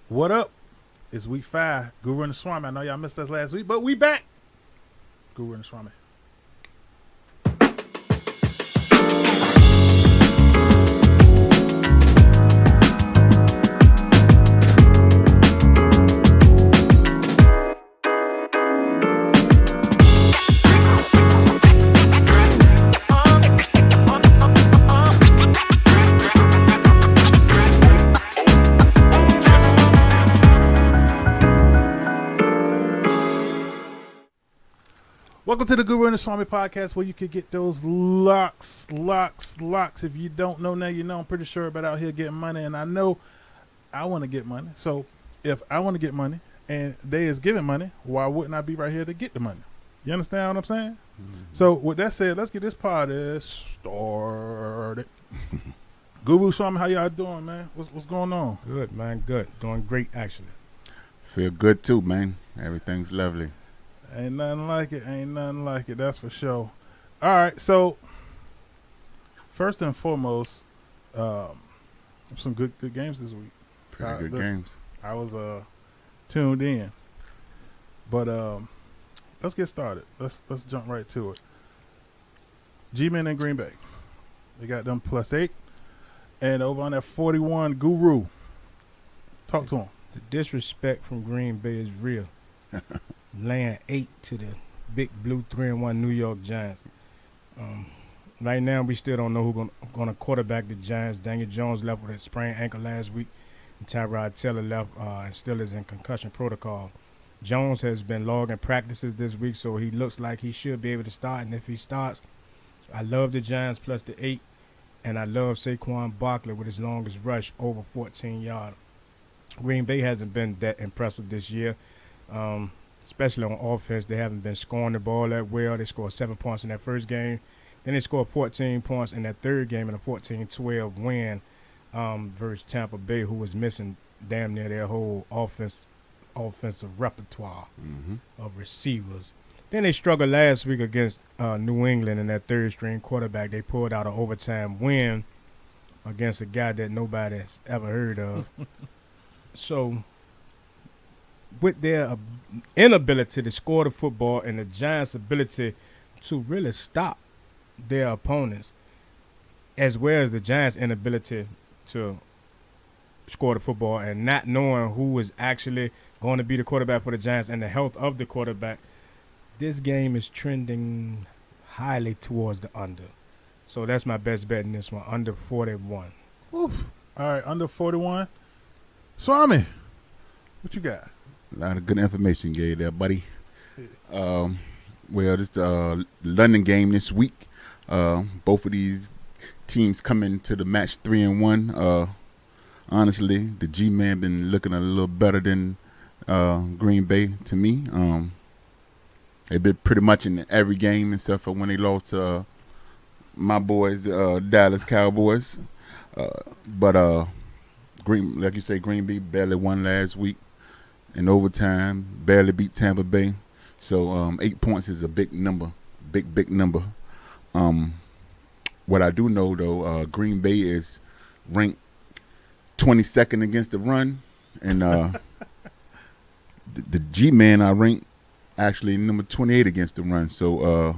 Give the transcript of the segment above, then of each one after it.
What up? It's week 5. Guru and the Swami. I know y'all missed us last week, but we back. Guru and the Swami. Welcome to the Guru and the Swami podcast, where you can get those locks. If you don't know now, you know. I'm pretty sure about out here getting money, and I know I want to get money. So if I want to get money and they is giving money, why wouldn't I be right here to get the money? You understand what I'm saying? Mm-hmm. So with that said, let's get this party started. Guru, Swami, how y'all doing, man? What's going on? Good, man. Good. Doing great, actually. Feel good too, man. Everything's lovely. Ain't nothing like it. That's for sure. All right, so first and foremost, some good games this week. Pretty good games. I was tuned in, but let's get started. Let's jump right to it. G-Men in Green Bay, they got them +8, and over on that 41, Guru. Talk to him. The disrespect from Green Bay is real. Laying 8 to the big blue 3-1 New York Giants. Right now, we still don't know who's going to quarterback the Giants. Daniel Jones left with a sprained ankle last week, and Tyrod Taylor left and still is in concussion protocol. Jones has been logging practices this week, so he looks like he should be able to start. And if he starts, I love the Giants plus the 8, and I love Saquon Barkley with his longest rush over 14 yards. Green Bay hasn't been that impressive this year. Especially on offense, they haven't been scoring the ball that well. They scored 7 points in that first game. Then they scored 14 points in that third game in a 14-12 win versus Tampa Bay, who was missing damn near their whole offensive repertoire of receivers. Then they struggled last week against New England in that third-string quarterback. They pulled out an overtime win against a guy that nobody's ever heard of. So with their inability to score the football and the Giants' ability to really stop their opponents, as well as the Giants' inability to score the football and not knowing who is actually going to be the quarterback for the Giants and the health of the quarterback, this game is trending highly towards the under. So that's my best bet in this one, under 41. Oof. All right, under 41. Swami, what you got? A lot of good information you gave there, buddy. Well, this London game this week. Both of these teams come into the match 3-1. Honestly, the G-Man been looking a little better than Green Bay to me. They've been pretty much in every game and stuff when they lost to my boys, Dallas Cowboys. But like you say, Green Bay barely won last week. In overtime, barely beat Tampa Bay. So 8 points is a big number, big number. What I do know, though, Green Bay is ranked 22nd against the run. And the G-Men are ranked actually number 28 against the run. So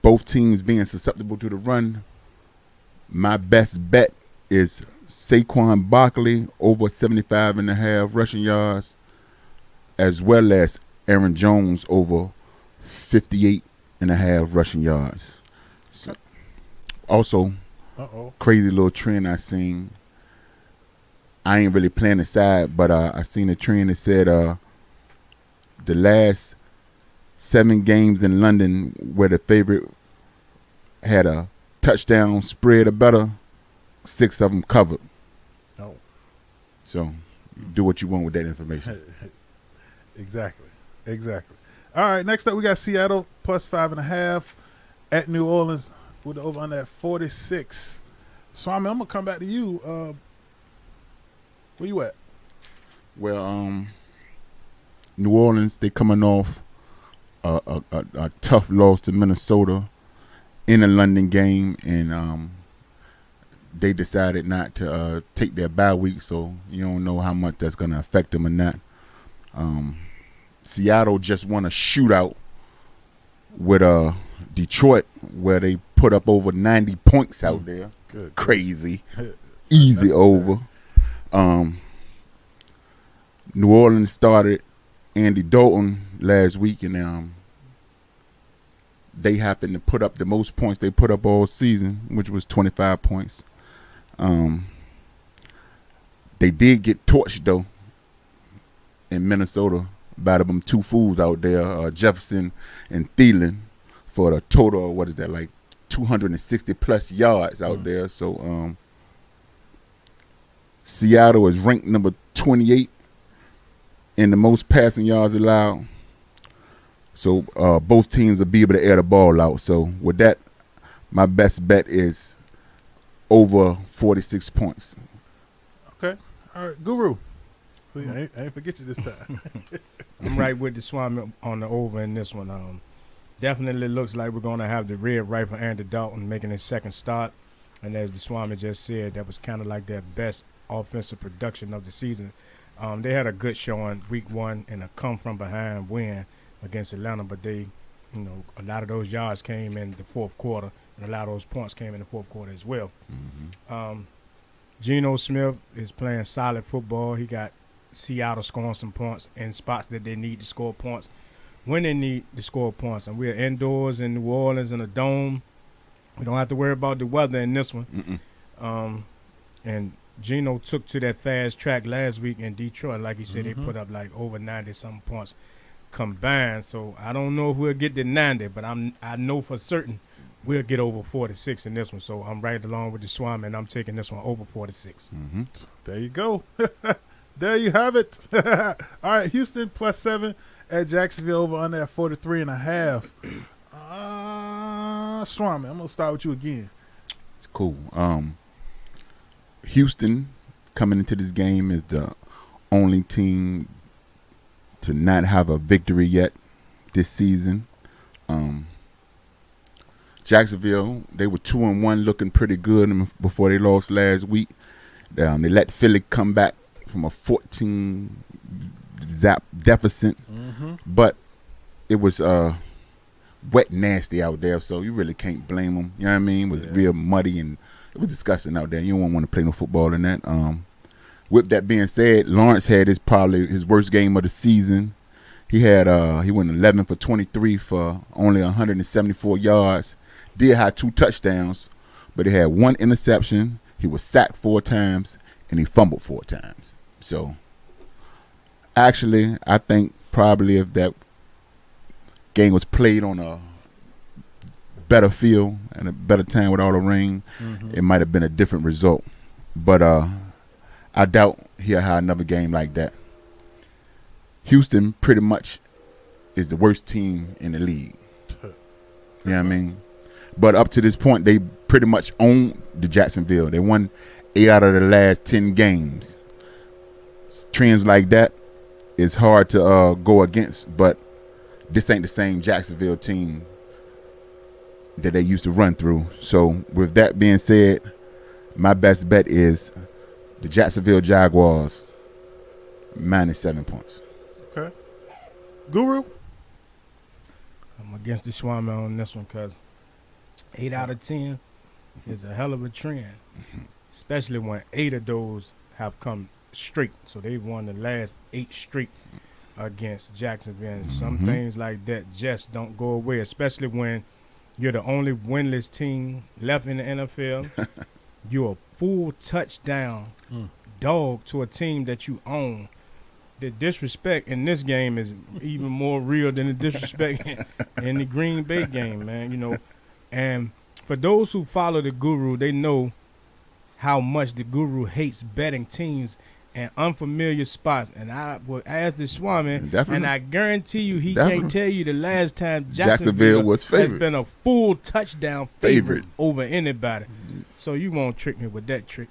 both teams being susceptible to the run, my best bet is Saquon Barkley over 75.5 rushing yards, as well as Aaron Jones over 58.5 rushing yards. So, also, crazy little trend I seen. I ain't really playing the side, but I seen a trend that said the last 7 games in London where the favorite had a touchdown spread or better, 6 of them covered. Oh. So do what you want with that information. Exactly. All right, next up we got Seattle +5.5 at New Orleans with the over on that 46. Swami, I'm going to come back to you. Where you at? Well, New Orleans, they coming off a tough loss to Minnesota in a London game, and they decided not to take their bye week, so you don't know how much that's going to affect them or not. Seattle just won a shootout with Detroit, where they put up over 90 points out there. Good. Crazy. Easy over. New Orleans started Andy Dalton last week, and they happened to put up the most points they put up all season, which was 25 points. They did get torched, though, in Minnesota by them two fools out there, Jefferson and Thielen, for a total of, what is that, like 260-plus yards out there. So Seattle is ranked number 28 in the most passing yards allowed. So both teams will be able to air the ball out. So with that, my best bet is over 46 points. Okay. All right, Guru. See, I ain't forget you this time. I'm right with the Swami on the over in this one. Definitely looks like we're going to have the red rifle Andy Dalton making his second start. And as the Swami just said, that was kind of like their best offensive production of the season. They had a good showing week one and a come-from-behind win against Atlanta, but a lot of those yards came in the fourth quarter, and a lot of those points came in the fourth quarter as well. Geno Smith is playing solid football. He got Seattle scoring some points in spots that they need to score points when they need to score points. And we're indoors in New Orleans in a dome. We don't have to worry about the weather in this one. And Geno took to that fast track last week in Detroit. Like he said, they put up like over 90-something points combined. So I don't know if we'll get to 90, but I know for certain we'll get over 46 in this one. So I'm right along with the Swami, and I'm taking this one over 46. There you go. There you have it. All right, Houston +7 at Jacksonville, over under at 43.5. Swami, I'm going to start with you again. It's cool. Houston coming into this game is the only team to not have a victory yet this season. Jacksonville, they were 2-1, looking pretty good before they lost last week. They let Philly come back from a 14-zap deficit, but it was wet, nasty out there, so you really can't blame them. You know what I mean? It was real muddy, and it was disgusting out there. You don't want to play no football in that. With that being said, Lawrence had probably his worst game of the season. He went 11 for 23 for only 174 yards. Did have 2 touchdowns, but he had 1 interception. He was sacked 4 times, and he fumbled 4 times. So, actually, I think probably if that game was played on a better field and a better time with all the rain, it might have been a different result. But I doubt he'll have another game like that. Houston pretty much is the worst team in the league. You know what I mean? But up to this point, they pretty much own the Jacksonville. They won 8 out of the last 10 games. Trends like that is hard to go against, but this ain't the same Jacksonville team that they used to run through. So with that being said, my best bet is the Jacksonville Jaguars -7 points. Okay. Guru? I'm against the Swami on this one because 8 out of 10 is a hell of a trend, especially when 8 of those have come straight. So they've won the last 8 straight against Jacksonville. And some things like that just don't go away, especially when you're the only winless team left in the NFL. You're a full touchdown dog to a team that you own. The disrespect in this game is even more real than the disrespect in the Green Bay game, man. And for those who follow the Guru, they know how much the Guru hates betting teams and unfamiliar spots. And I will ask the Swami, and I guarantee you he can't tell you the last time Jacksonville was has favored. been a full touchdown favorite over anybody. So you won't trick me with that trick.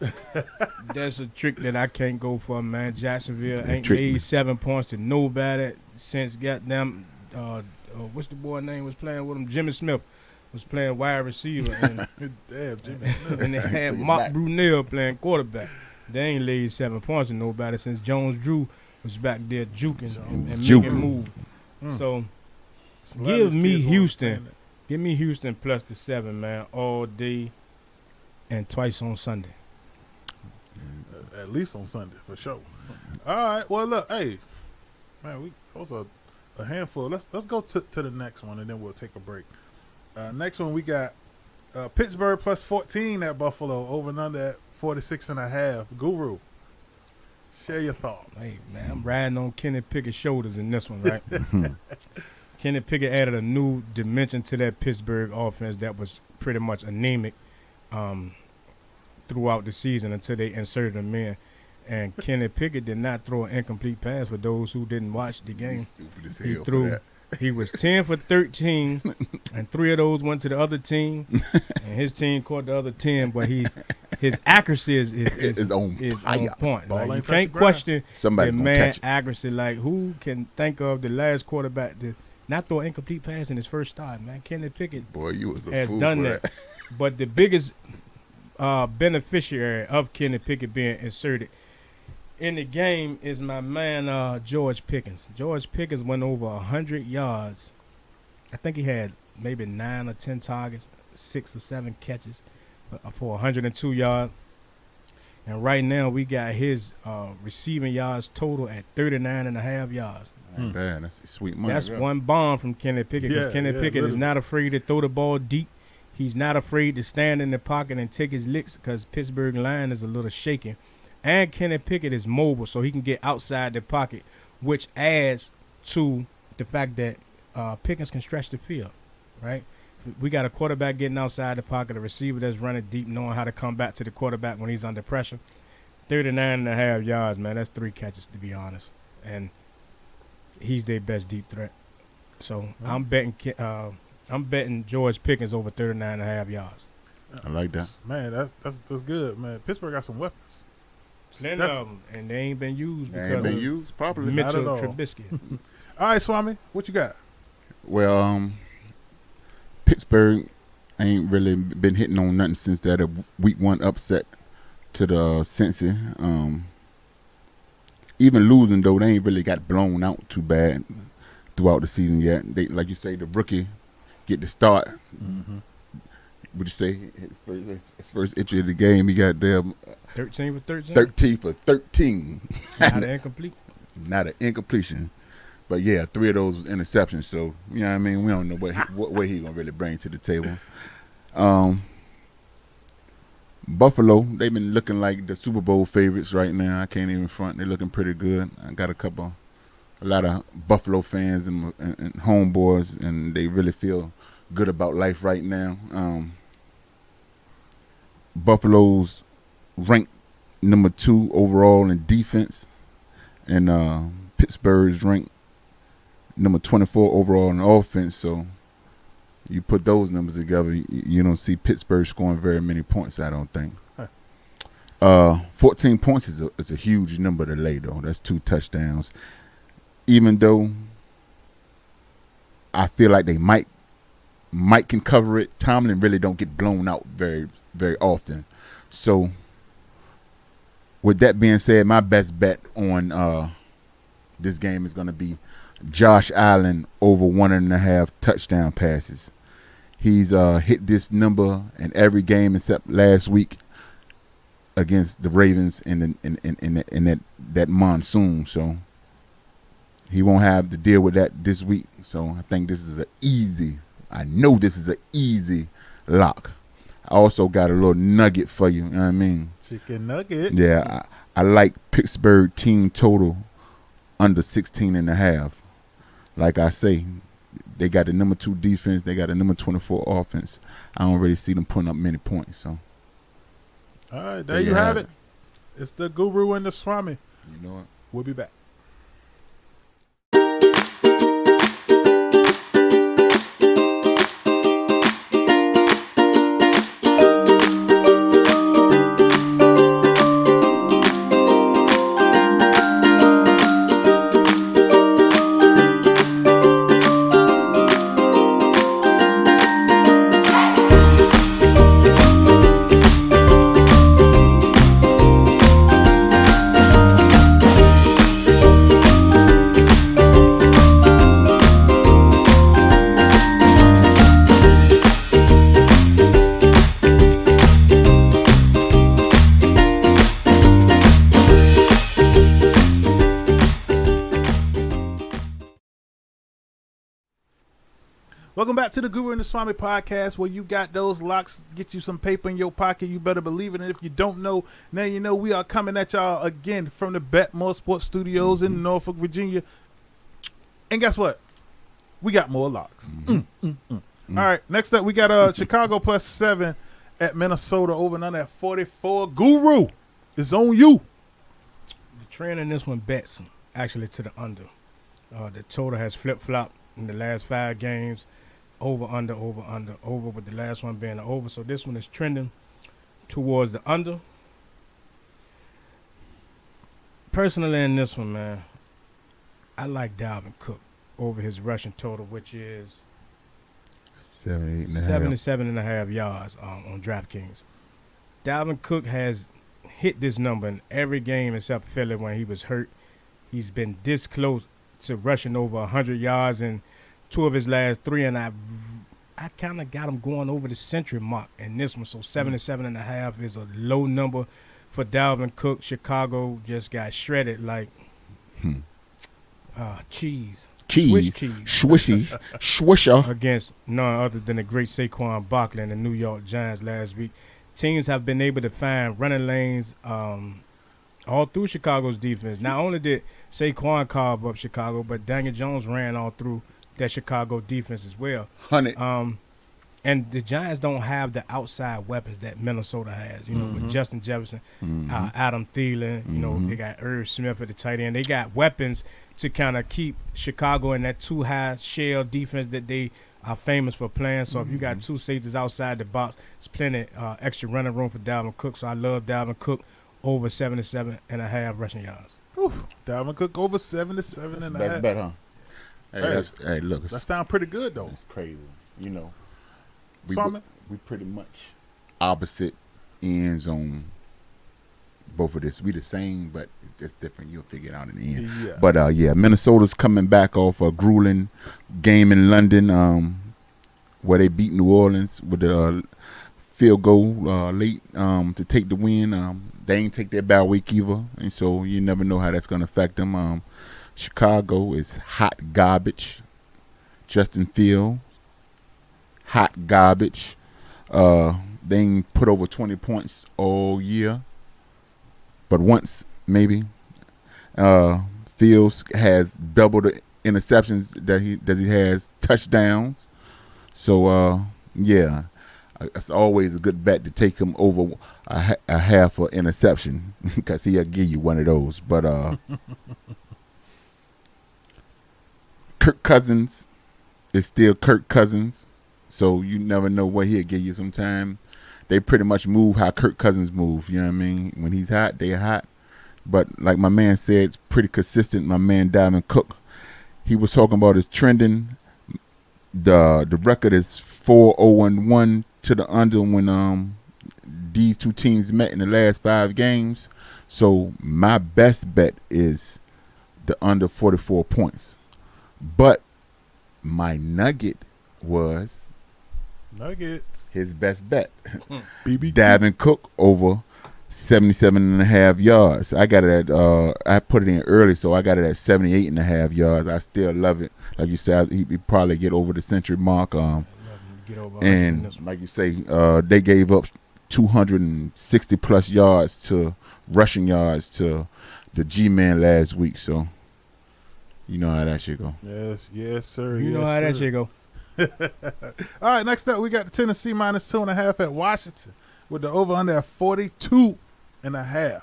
That's a trick that I can't go for, man. Jacksonville ain't made 7 points to nobody since goddamn what's the boy name was playing with him? Jimmy Smith was playing wide receiver, and, Damn, Jimmy. and they had Took it Mark back. Brunell playing quarterback. They ain't laid 7 points with nobody since Jones Drew was back there juking and Juking. making moves. Mm. So A lot of give these me kids won't Houston. understand Give me Houston plus the 7, man, all day and twice on Sunday. that. At least on Sunday, for sure. All right. Well, look, hey, man, those are a handful. Let's go to the next one, and then we'll take a break. Next one, we got Pittsburgh plus 14 at Buffalo, over and under at 46.5. Guru, share your thoughts. Hey, man, I'm riding on Kenny Pickett's shoulders in this one, right? Kenny Pickett added a new dimension to that Pittsburgh offense that was pretty much anemic throughout the season until they inserted him in. And Kenny Pickett did not throw an incomplete pass for those who didn't watch the game. Stupid as He hell for threw. that. He was 10 for 13, and 3 of those went to the other team, and his team caught the other 10. But his accuracy is on fire. point. Ball Like, you ain't touch can't the ground. question Somebody's the gonna man catch it. accuracy. Like, who can think of the last quarterback to not throw an incomplete pass in his first start? Man, Kenny Pickett Boy, you was a has fool done for that. But the biggest beneficiary of Kenny Pickett being inserted in the game is my man George Pickens. George Pickens went over 100 yards. I think he had maybe 9 or 10 targets, 6 or 7 catches for 102 yards. And right now we got his receiving yards total at 39.5 yards. Ain't bad. That's sweet money. That's really. one bomb from Kenny Pickett, because Yeah, Kenny yeah, Pickett is literally. not afraid to throw the ball deep. He's not afraid to stand in the pocket and take his licks, because Pittsburgh line is a little shaky. And Kenny Pickett is mobile, so he can get outside the pocket, which adds to the fact that Pickens can stretch the field, right? We got a quarterback getting outside the pocket, a receiver that's running deep, knowing how to come back to the quarterback when he's under pressure. 39.5 yards, man. That's 3 catches, to be honest. And he's their best deep threat. So I'm betting George Pickens over 39.5 yards. I like that. Man, that's good, man. Pittsburgh got some weapons. Plenty of them, and they ain't been used Ain't because been of used properly. Not Mitchell at all. Trubisky. All right, Swami, what you got? Well, Pittsburgh ain't really been hitting on nothing since that week 1 upset to the Cincy. Even losing though, they ain't really got blown out too bad throughout the season yet. They, like you say, the rookie get the start. Mm-hmm. Would you say his first entry of the game? He got them 13 for 13. 13 for 13. Not incomplete. Not an incompletion. But yeah, 3 of those was interceptions. So, you know what I mean? We don't know what way he going to really bring to the table. Buffalo, they've been looking like the Super Bowl favorites right now. I can't even front. They're looking pretty good. I got a lot of Buffalo fans and homeboys, and they really feel good about life right now. Buffalo's ranked number 2 overall in defense, and Pittsburgh's ranked number 24 overall in offense. So you put those numbers together, you don't see Pittsburgh scoring very many points, I don't think. 14 points is a huge number to lay, though. That's 2 touchdowns. Even though I feel like they might can cover it, Tomlin really don't get blown out very, very often. So with that being said, my best bet on this game is going to be Josh Allen over 1.5 touchdown passes. He's hit this number in every game except last week against the Ravens in that monsoon. So he won't have to deal with that this week. So I think this is I know this is an easy lock. I also got a little nugget for you. You know what I mean? Chicken nugget. Yeah, I like Pittsburgh team total under 16.5. Like I say, they got the number 2 defense. They got the number 24 offense. I don't really see them putting up many points. So, All right, there you have it. It's the Guru and the Swami. you know what? We'll be back. Welcome back to the Guru and the Swami podcast, where you got those locks, get you some paper in your pocket. You better believe it. And if you don't know, now you know. We are coming at y'all again from the Betmore Sports Studios in Norfolk, Virginia. And guess what? We got more locks. All right, next up, we got Chicago +7 at Minnesota, over and under at 44. Guru, it's on you. The trend in this one bets actually to the under. The total has flip-flopped in the last 5 games. Over, under, with the last one being the over. So this one is trending towards the under. Personally, in this one, man, I like Dalvin Cook over his rushing total, which is 77.5 yards on DraftKings. Dalvin Cook has hit this number in every game except Philly when he was hurt. He's been this close to rushing over 100 yards in 2 of his last 3, and I kind of got him going over the century mark in this one. So 77.5 is a low number for Dalvin Cook. Chicago just got shredded like cheese. Swiss cheese. Swisher. Against none other than the great Saquon Barkley and the New York Giants last week. Teams have been able to find running lanes all through Chicago's defense. Not only did Saquon carve up Chicago, but Daniel Jones ran all through that Chicago defense as well. 100. And the Giants don't have the outside weapons that Minnesota has. You know, with Justin Jefferson, Adam Thielen. You know, they got Irv Smith at the tight end. They got weapons to kind of keep Chicago in that too high shell defense that they are famous for playing. So if you got 2 safeties outside the box, it's plenty extra running room for Dalvin Cook. So I love Dalvin Cook over 77.5 rushing yards. Dalvin Cook over 77.5. That's better, huh? Hey, look. That sounds pretty good, though. It's crazy. You know, we pretty much opposite ends on both of this. We the same, but it's just different. You'll figure it out in the end. Yeah. But, Minnesota's coming back off a grueling game in London where they beat New Orleans with the field goal late to take the win. They ain't take their bye week either, and so you never know how that's going to affect them. Chicago is hot garbage. Justin Fields, hot garbage. They ain't put over 20 points all year, but once maybe. Fields has double the interceptions that he has touchdowns. So it's always a good bet to take him over a half an interception because he'll give you one of those. But Kirk Cousins is still Kirk Cousins, so you never know what he'll give you sometime. They pretty much move how Kirk Cousins moves, you know what I mean? When he's hot, they're hot. But like my man said, it's pretty consistent. My man Dalvin Cook, he was talking about his trending. The record is 4-0-1 to the under when these 2 teams met in the last 5 games. So my best bet is the under 44 points. But my nugget was Nuggets. his best bet. BB Dalvin Cook over 77.5 yards. I got it at I put it in early, so I got it at 78.5 yards. I still love it. Like you said, he probably get over the century mark. And like you say, they gave up 260 plus yards to rushing yards to the G-Man last week. So you know how that shit go. Yes, sir. You know how that shit go. All right, next up, we got the Tennessee -2.5 at Washington with the over-under at 42.5.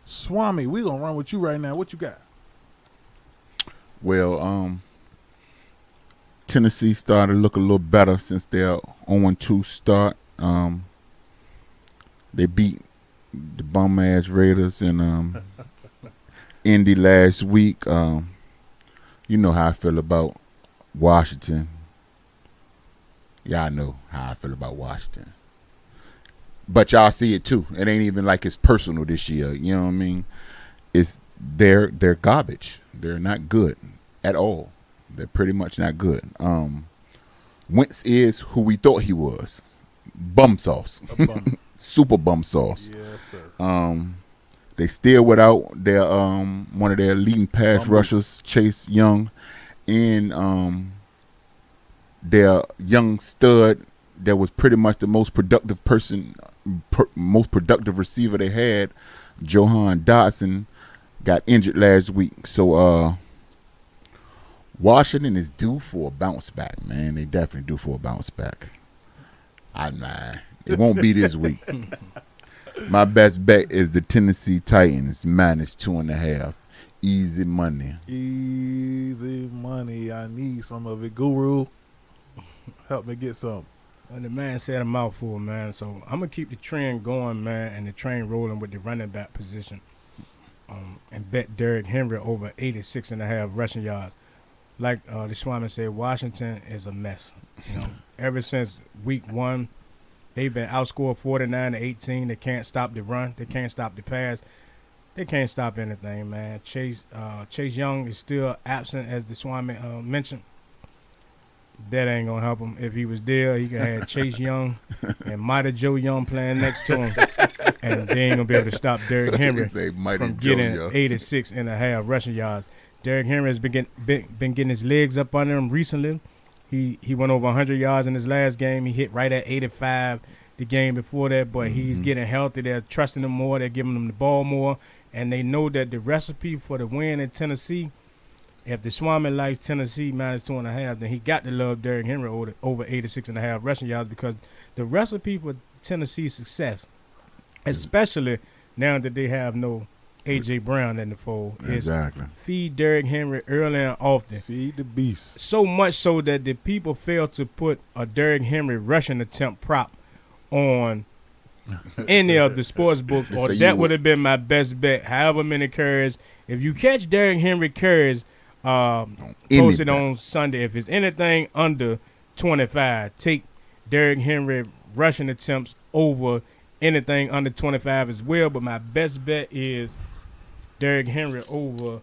Swami, we going to run with you right now. What you got? Well, Tennessee started to look a little better since their 0-2 start. They beat the bum-ass Raiders in Indy last week. You know how I feel about Washington. Y'all know how I feel about Washington. But y'all see it too. It ain't even like it's personal this year. You know what I mean? They're garbage. They're not good at all. They're pretty much not good. Wentz is who we thought he was. Bum sauce. Super bum sauce. Yes, sir. They still without their one of their leading pass rushers, Chase Young, and their young stud that was pretty much the most productive most productive receiver they had, Johan Dotson, got injured last week. So Washington is due for a bounce back, man. They definitely due for a bounce back. It won't be this week. My best bet is the Tennessee Titans -2.5. Easy money. Easy money. I need some of it. Guru, help me get some. Well, the man said a mouthful, man. So I'm going to keep the trend going, man, and the train rolling with the running back position. And bet Derrick Henry over 86.5 rushing yards. Like the Swami said, Washington is a mess. You know, ever since week 1, they've been outscored 49-18. They can't stop the run. They can't stop the pass. They can't stop anything, man. Chase Young is still absent, as the Swami mentioned. That ain't gonna help him. If he was there, he could have Chase Young and Mighty Joe Young playing next to him, and they ain't gonna be able to stop Derrick Henry from getting 86.5 rushing yards. Derrick Henry has been getting his legs up under him recently. He went over 100 yards in his last game. He hit right at 85 the game before that, but he's getting healthy. They're trusting him more. They're giving him the ball more, and they know that the recipe for the win in Tennessee. If the Swami likes Tennessee -2.5, then he got to love Derrick Henry over 86.5 rushing yards, because the recipe for Tennessee's success, especially now that they have no A.J. Brown in the fold, is feed Derrick Henry early and often. Feed the beast. So much so that the people fail to put a Derrick Henry rushing attempt prop on any of the sports books, or that would have been my best bet. However many carries. If you catch Derrick Henry carries, posted on Sunday, if it's anything under 25, take Derrick Henry rushing attempts over anything under 25 as well. But my best bet is Derrick Henry over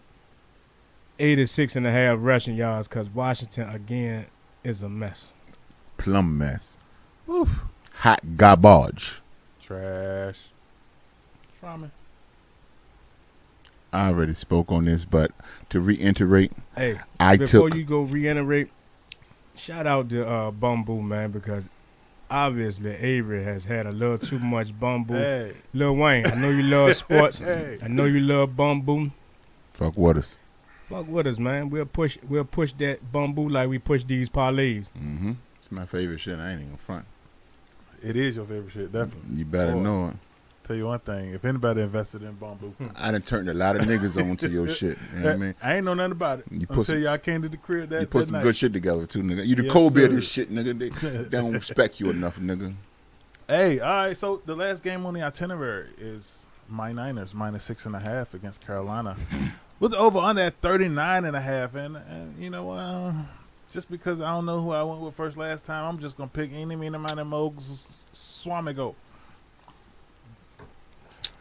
86.5 rushing yards, because Washington, again, is a mess. Plum mess. Oof. Hot garbage. Trash. Trauma. I already spoke on this, but to reiterate, hey, before you go reiterate, shout out to Bumble, man, because obviously Avery has had a little too much Bumble. Hey. Lil Wayne, I know you love sports. Hey. I know you love Bumble. Fuck with us. Fuck with us, man. We'll push that Bumble like we push these parlays. Mm-hmm. It's my favorite shit. I ain't even front. It is your favorite shit, definitely. You better know it. Tell you one thing, if anybody invested in Bumble, I done turned a lot of niggas on to your shit. You know what I mean? I ain't know nothing about it. Until y'all came to the crib that night. You put some good shit together, too, nigga. You the Kobe of this shit, nigga. They don't respect you enough, nigga. Hey, all right, so the last game on the itinerary is my Niners -6.5 against Carolina. With the over-under at 39.5. And you know, just because I don't know who I went with first last time, I'm just going to pick any, meeny, miny, mo's Swami go.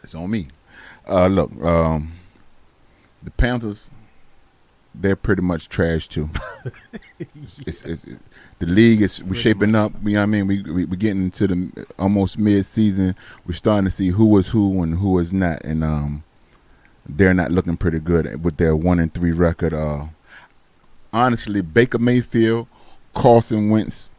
It's on me. Look, the Panthers, they're pretty much trash too. The league we're shaping up. You know what I mean? We're getting into the almost mid-season. We're starting to see who is who and who is not, and they're not looking pretty good with their 1-3 record. Honestly, Baker Mayfield, Carson Wentz,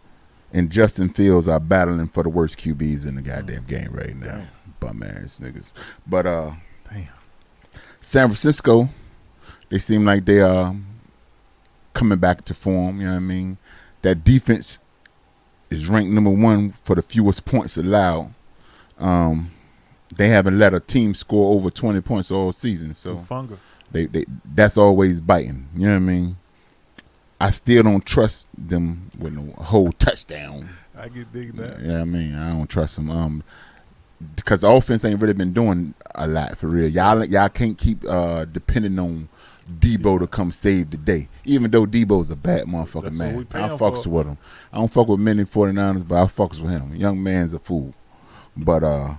and Justin Fields are battling for the worst QBs in the goddamn game right now. Damn. Bum ass niggas. But damn. San Francisco, they seem like they are coming back to form. You know what I mean? That defense is ranked number 1 for the fewest points allowed. They haven't let a team score over 20 points all season, so they that's always biting. You know what I mean? I still don't trust them with a whole touchdown. I get dig that. Yeah, I mean, I don't trust them. Because the offense ain't really been doing a lot for real. Y'all can't keep depending on Debo to come save the day. Even though Debo's a bad motherfucker, man. I fucks with him. I don't fuck with many 49ers, but I fucks with him. Young man's a fool. But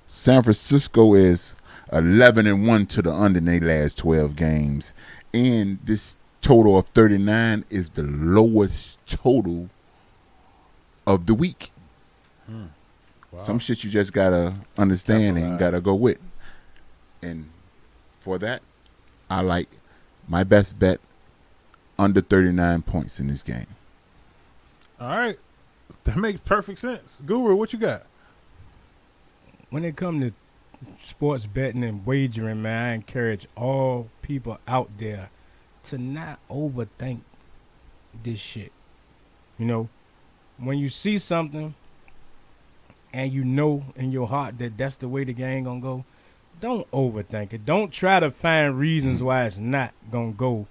San Francisco is 11-1 to the under in their last 12 games. And this total of 39 is the lowest total of the week. Wow. Some shit you just gotta understand and gotta go with. And for that, I like my best bet under 39 points in this game. All right. That makes perfect sense. Guru, what you got? When it comes to sports betting and wagering, man, I encourage all people out there to not overthink this shit. You know, when you see something and you know in your heart that that's the way the game gonna go, don't overthink it. Don't try to find reasons why it's not gonna go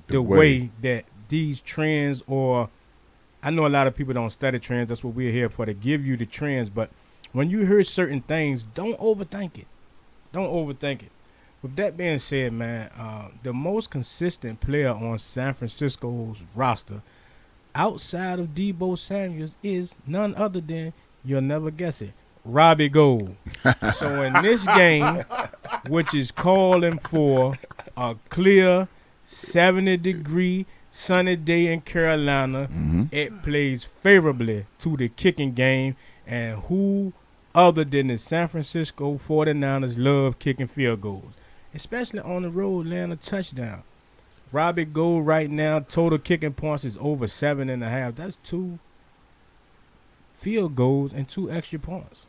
the way that these trends, or I know a lot of people don't study trends. That's what we're here for, to give you the trends. But when you hear certain things, don't overthink it. Don't overthink it. With that being said, man, the most consistent player on San Francisco's roster outside of Deebo Samuels is none other than, you'll never guess it, Robbie Gould. So in this game, which is calling for a clear 70-degree sunny day in Carolina, it plays favorably to the kicking game. And who other than the San Francisco 49ers love kicking field goals, especially on the road, laying a touchdown. Robbie Gould right now, total kicking points is over 7.5. That's 2 field goals and 2 extra points.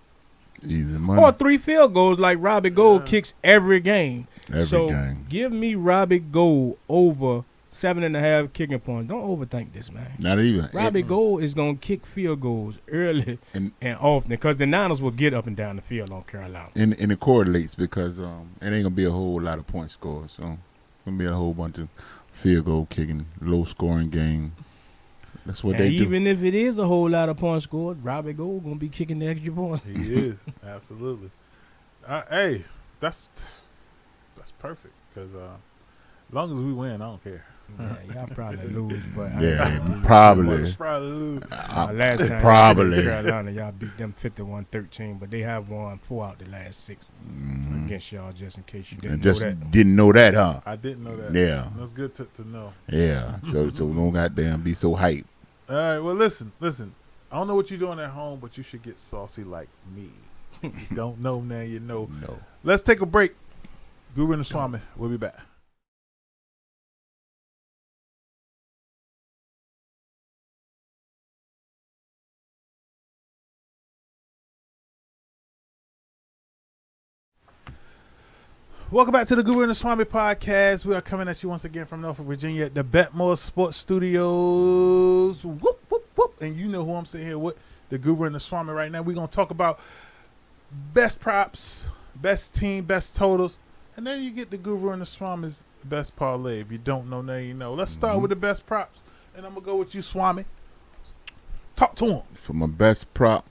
Easy money. Or 3 field goals like Robbie Gould kicks every game. Every game. Give me Robbie Gould over 7.5 kicking points. Don't overthink this, man. Not even. Robbie Gould is going to kick field goals early and often, because the Niners will get up and down the field on Carolina. And it correlates because it ain't going to be a whole lot of points scored. So it's going to be a whole bunch of field goal kicking, low-scoring game. That's what they do. Even if it is a whole lot of points scored, Robbie Gould going to be kicking the extra points. He is. Absolutely. Hey, that's perfect, because as long as we win, I don't care. Yeah, y'all probably lose, but probably. Probably lose. Last time Probably. y'all beat Carolina, y'all beat them 51-13, but they have won 4 out the last 6 against y'all. Just in case you didn't know that. Didn't know that, huh? I didn't know that. Yeah, that's good to know. Yeah, so don't goddamn be so hype. All right, well, listen. I don't know what you're doing at home, but you should get saucy like me. You don't know now, you know. No. Let's take a break. Guru and the Swami, we'll be back. Welcome back to the Guru and the Swami podcast. We are coming at you once again from Norfolk, Virginia at the Betmore Sports Studios. Whoop, whoop, whoop. And you know who I'm sitting here with, the Guru and the Swami right now. We're going to talk about best props, best team, best totals. And then you get the Guru and the Swami's best parlay. If you don't know, now you know. Let's start with the best props. And I'm going to go with you, Swami. Talk to him. For my best prop,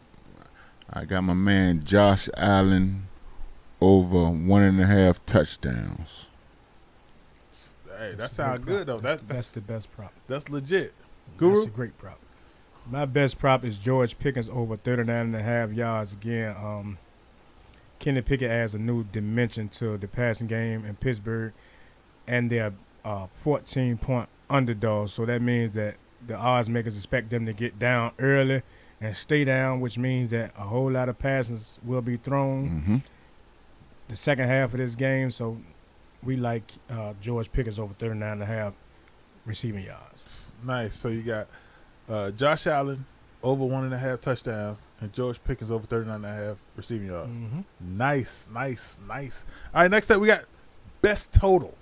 I got my man Josh Allen over 1.5 touchdowns. Hey, that sounds good, though. That's the best prop. That's legit. Guru? That's a great prop. My best prop is George Pickens over 39.5 yards. Again, Kenny Pickett adds a new dimension to the passing game in Pittsburgh, and they're 14-point underdogs. So that means that the odds makers expect them to get down early and stay down, which means that a whole lot of passes will be thrown the second half of this game. So we like George Pickens over 39.5 receiving yards. Nice. So you got Josh Allen over 1.5 touchdowns and George Pickens over 39.5 receiving yards. Nice. All right, next up we got best total.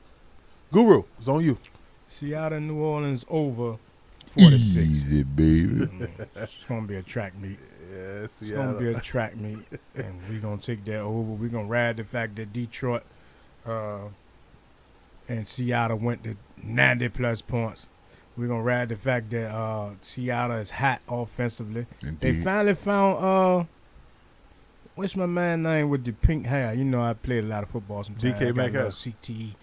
Guru, it's on you. Seattle, New Orleans over 46. Easy, baby. It's going to be a track meet. Yeah, It's going to be a track meet, and we're going to take that over. We're going to ride the fact that Detroit and Seattle went to 90-plus points. We're going to ride the fact that Seattle is hot offensively. Indeed. They finally found what's my man name with the pink hair? You know, I played a lot of football sometimes. DK Metcalf. CTE.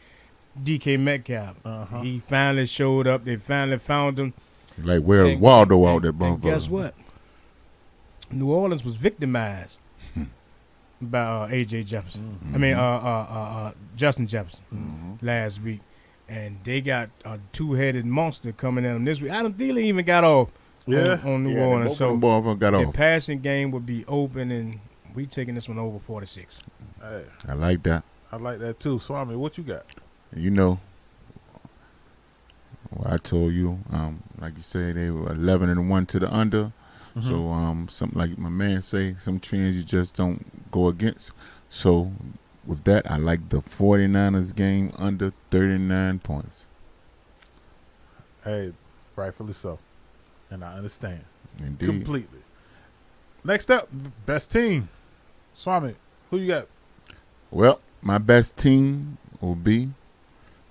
DK Metcalf. He finally showed up. They finally found him. Like where's Waldo out there, bro? And guess what? New Orleans was victimized by A.J. Jefferson. I mean, Justin Jefferson last week. And they got a two-headed monster coming at them this week. Adam Thielen even got off on New Orleans. So the passing game would be open, and we taking this one over 46. Hey, I like that. I like that too. Swami, what you got? You know, Well, I told you, like you said, they were 11-1 to the under. Mhm. So something like my man say, some trends you just don't go against. So with that, I like the 49ers game under 39 points. Hey, rightfully so. And I understand. Indeed. Completely. Next up, best team. Swami, who you got? Well, my best team will be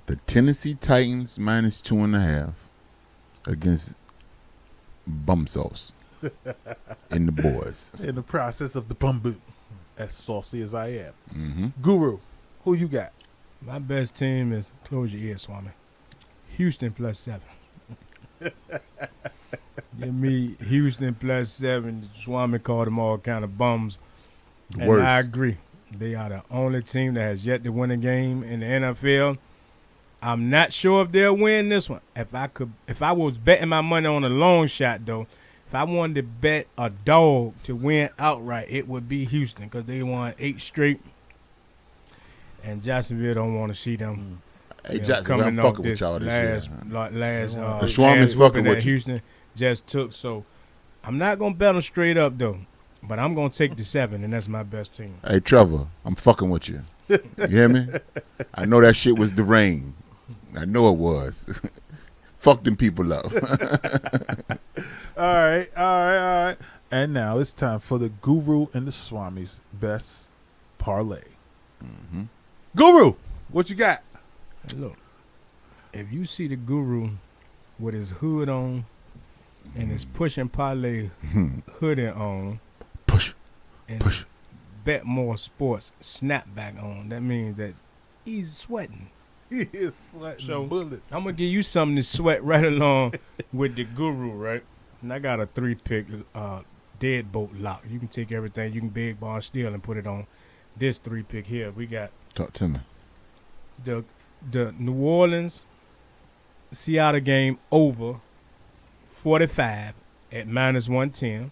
the Tennessee Titans minus 2.5 against Bum Sauce and the boys. In the process of the bumboot, as saucy as I am. Mm-hmm. Guru, who you got? My best team is, close your ears, Swami, Houston +7. Give me Houston +7. Swami called them all kind of bums. And Worse. I agree. They are the only team that has yet to win a game in the NFL. I'm not sure if they'll win this one. If I was betting my money on a long shot, though, if I wanted to bet a dog to win outright, it would be Houston because they won 8 straight. And Jacksonville don't want to see them. Hey, Jacksonville, I'm fucking with y'all this year. The Swami's fucking with you. Houston just took. So I'm not going to bet them straight up, though. But I'm going to take the 7, and that's my best team. Hey, Trevor, I'm fucking with you. You hear me? I know that shit was the rain. I know it was. Fuck them people up. All right. And now it's time for the Guru and the Swami's best parlay. Mm-hmm. Guru, what you got? Hey, look, if you see the Guru with his hood on and his pushing parlay hoodie on, and push. Bet More Sports snapback on, that means that he's sweating. He is sweating So, bullets. I'm going to give you something to sweat right along with the Guru, right? And I got a 3-pick deadbolt lock. You can take everything. You can big bar steal and put it on this 3-pick here. We got Talk to me. the New Orleans Seattle game over 45 at -110.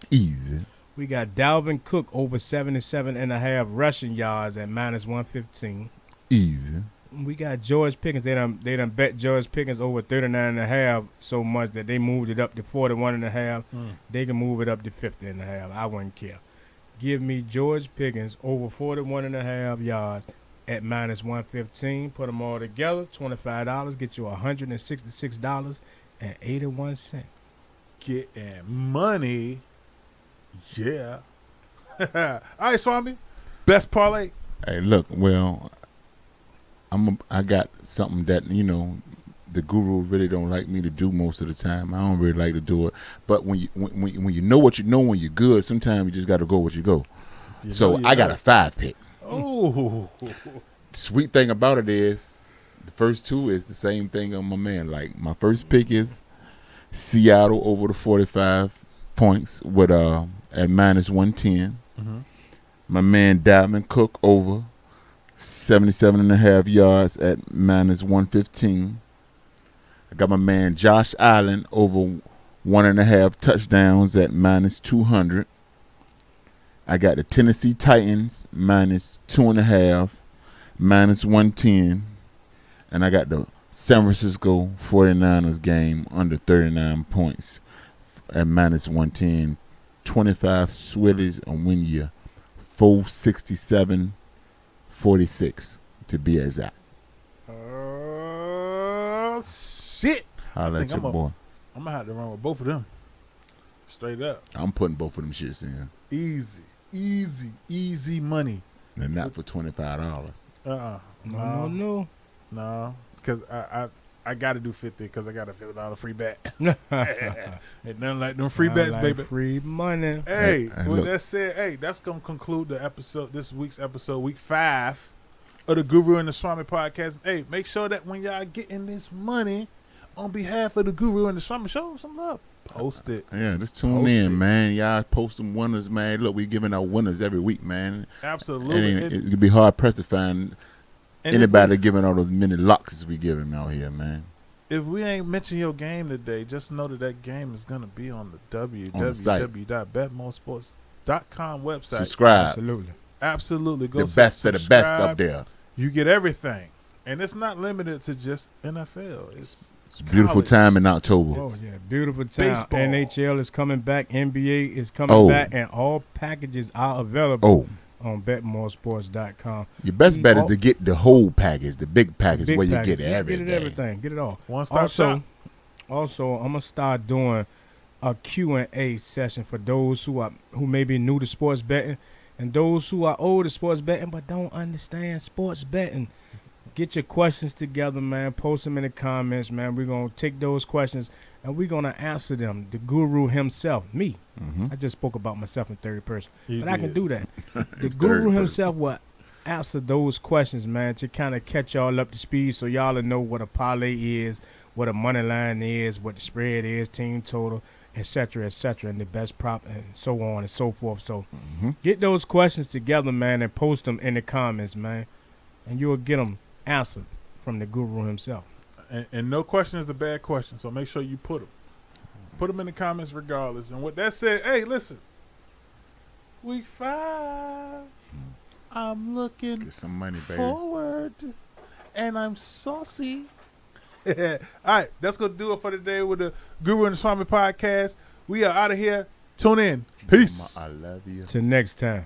Easy. We got Dalvin Cook over 77.5 rushing yards at -115. Easy. We got George Pickens. They done bet George Pickens over 39.5 so much that they moved it up to 41.5. They can move it up to 50.5. I wouldn't care. Give me George Pickens over 41.5 yards at -115. Put them all together, $25. Get you $166.81. Getting money. Yeah. All right, Swami. Best parlay. Hey, look, well, I got something that, the Guru really don't like me to do most of the time. I don't really like to do it. But when you know what you know when you're good, sometimes you just got to go what you go. So I got a 5-pick. Oh. Sweet thing about it is the first 2 is the same thing on my man. Like, my first pick is Seattle over the 45 points with at -110. Mm-hmm. My man Dalvin Cook over 77.5 yards at -115. I got my man Josh Allen over 1.5 touchdowns at -200. I got the Tennessee Titans -2.5, -110. And I got the San Francisco 49ers game under 39 points at -110. 25 Swillies and win you 467.46 to be exact. Shit. Holla at your boy. I'm going to have to run with both of them. Straight up. I'm putting both of them shits in. Easy money. And not for $25. No. No. Because I got to do 50 because I got a $50 free bet. Ain't nothing like them free bets, like baby. Free money. Hey, Hey, with look. that said, hey, that's going to conclude the episode, this week's episode, week 5 of the Guru and the Swami podcast. Hey, make sure that when y'all getting this money, on behalf of the Guru and the Swami, show them some love. Post it. Yeah, just tune Post in, it. man. Y'all post some winners, man. Look, we giving out winners every week, man. Absolutely. It could be hard pressed to find And anybody giving all those many locks as we giving out here, man. If we ain't mention your game today, just know that game is going to be on the www.betmoresports.com website. Subscribe. Absolutely. Go The best of the best subscribe. up there. You get everything. And it's not limited to just NFL. It's It's a beautiful College. time in October. Oh yeah, beautiful time. Baseball. NHL is coming back. NBA is coming back, and all packages are available on betmoresports.com. Your best bet is to get the whole package, the big package, Big where you package. get everything. Get it everything. Get it all. One-stop shop. Also, I'm gonna start doing a Q&A session for those who may be new to sports betting and those who are old to sports betting but don't understand sports betting. Get your questions together, man. Post them in the comments, man. We're going to take those questions, and we're going to answer them. The guru himself, me. Mm-hmm. I just spoke about myself in third person. You But I can did. do that. The Third guru person. himself will answer those questions, man, to kind of catch y'all up to speed so y'all will know what a parlay is, what a money line is, what the spread is, team total, et cetera, and the best prop, and so on and so forth. So get those questions together, man, and post them in the comments, man, and you'll get them answered from the guru himself. And no question is a bad question, so make sure you put them. Put them in the comments regardless. And with that said, hey, listen. Week 5, I'm looking Get some money, baby. forward, and I'm saucy. All right, that's going to do it for today with the Guru and the Swami podcast. We are out of here. Tune in. Peace. Mama, I love you. Till next time.